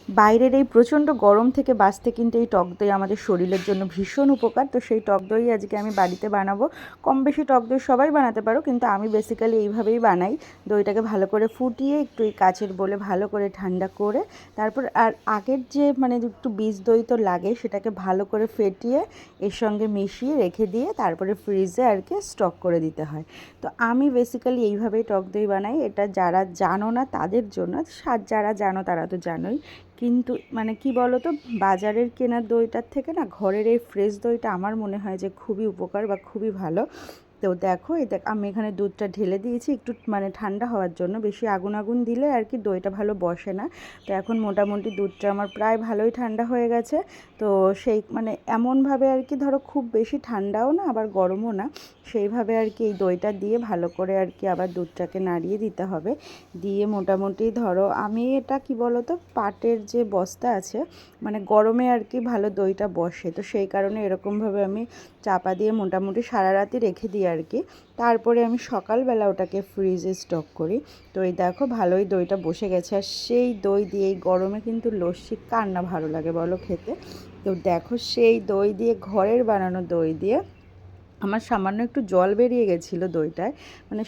বাইরের এই প্রচণ্ড গরম থেকে বাঁচতে কিন্তু এই টক দই আমাদের শরীরের জন্য ভীষণ উপকার। তো সেই টক দই আজকে আমি বাড়িতে বানাবো। কম বেশি টক দই সবাই বানাতে পারো, কিন্তু আমি বেসিক্যালি এইভাবেই বানাই। দইটাকে ভালো করে ফুটিয়ে একটু এই কাচের বলে ভালো করে ঠান্ডা করে তারপর আর আগের যে একটু বীজ দই তো লাগে, সেটাকে ভালো করে ফেটিয়ে এর সঙ্গে মিশিয়ে রেখে দিয়ে তারপরে ফ্রিজে আর কি স্টক করে দিতে হয়। তো আমি বেসিক্যালি এইভাবেই টক দই বানাই। এটা যারা জানো না তাদের জন্য, যারা জানো তারা তো জানোই। কিন্তু কি বলো তো, বাজারের কেনা দইটার থেকে না ঘরের এই ফ্রেশ দইটা আমার মনে হয় যে খুবই উপকার বা খুবই ভালো। তো দেখো আমি এখানে দুধটা ঢেলে দিয়েছি একটু ঠান্ডা হওয়ার জন্য। বেশি আগুন আগুন দিলে আর কি দইটা ভালো বসে না। তো এখন মোটামুটি দুধটা আমার প্রায় ভালোই ঠান্ডা হয়ে গেছে। তো সেই এমনভাবে আর কি ধরো খুব বেশি ঠান্ডাও না আবার গরমও না, সেইভাবে আর কি এই দইটা দিয়ে ভালো করে আর কি আবার দুধটাকে নাড়িয়ে দিতে হবে। দিয়ে মোটামুটি ধরো আমি এটা কি বলো তো, পাটের যে বস্তা আছে গরমে আর কি ভালো দইটা বসে, তো সেই কারণে এরকমভাবে আমি চাপা দিয়ে মোটামুটি সারা রাতই রেখে দিই আর কি। তারপরে আমি সকালবেলা ওটাকে ফ্রিজে স্টক করি। তো এই দেখো ভালোই দইটা বসে গেছে। আর সেই দই দিয়ে এই গরমে কিন্তু লস্যি কার না ভালো লাগে বলো খেতে। তো দেখো সেই দই দিয়ে, ঘরের বানানো দই দিয়ে আমার সামান্য একটু জল বেরিয়ে গেছিলো দইটায়,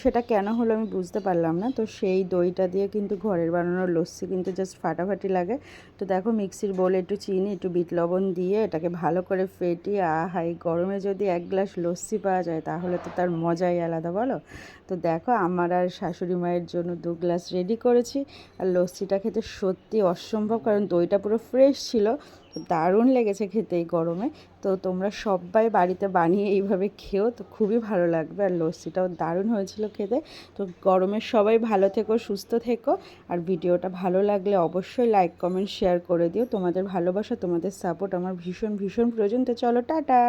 সেটা কেন হলো আমি বুঝতে পারলাম না। তো সেই দইটা দিয়ে কিন্তু ঘরের বানানো লস্যি কিন্তু জাস্ট ফাটাফাটি লাগে। তো দেখো মিক্সির বোলে একটু চিনি একটু বিট লবণ দিয়ে এটাকে ভালো করে ফেটিয়ে, আহা এই গরমে যদি এক গ্লাস লস্যি পাওয়া যায় তাহলে তো তার মজাই আলাদা বলো। তো দেখো আমার আর শাশুড়ি মায়ের জন্য 2 গ্লাস রেডি করেছি। আর লস্যিটা খেতে সত্যি অসম্ভব, কারণ দইটা পুরো ফ্রেশ ছিল। তো দারুণ লেগেছে খেতে এই গরমে। তো তোমরা সবাই বাড়িতে বানিয়ে এইভাবে খেও, তো খুবই ভালো লাগবে। আর লস্যিটাও দারুণ হয়েছিল খেতে। তো গরমে সবাই ভালো থেকো, সুস্থ থেকো। আর ভিডিওটা ভালো লাগলে অবশ্যই লাইক কমেন্ট শেয়ার করে দিও। তোমাদের ভালোবাসা তোমাদের সাপোর্ট আমার ভীষণ ভীষণ প্রয়োজন। তো চলো টাটা।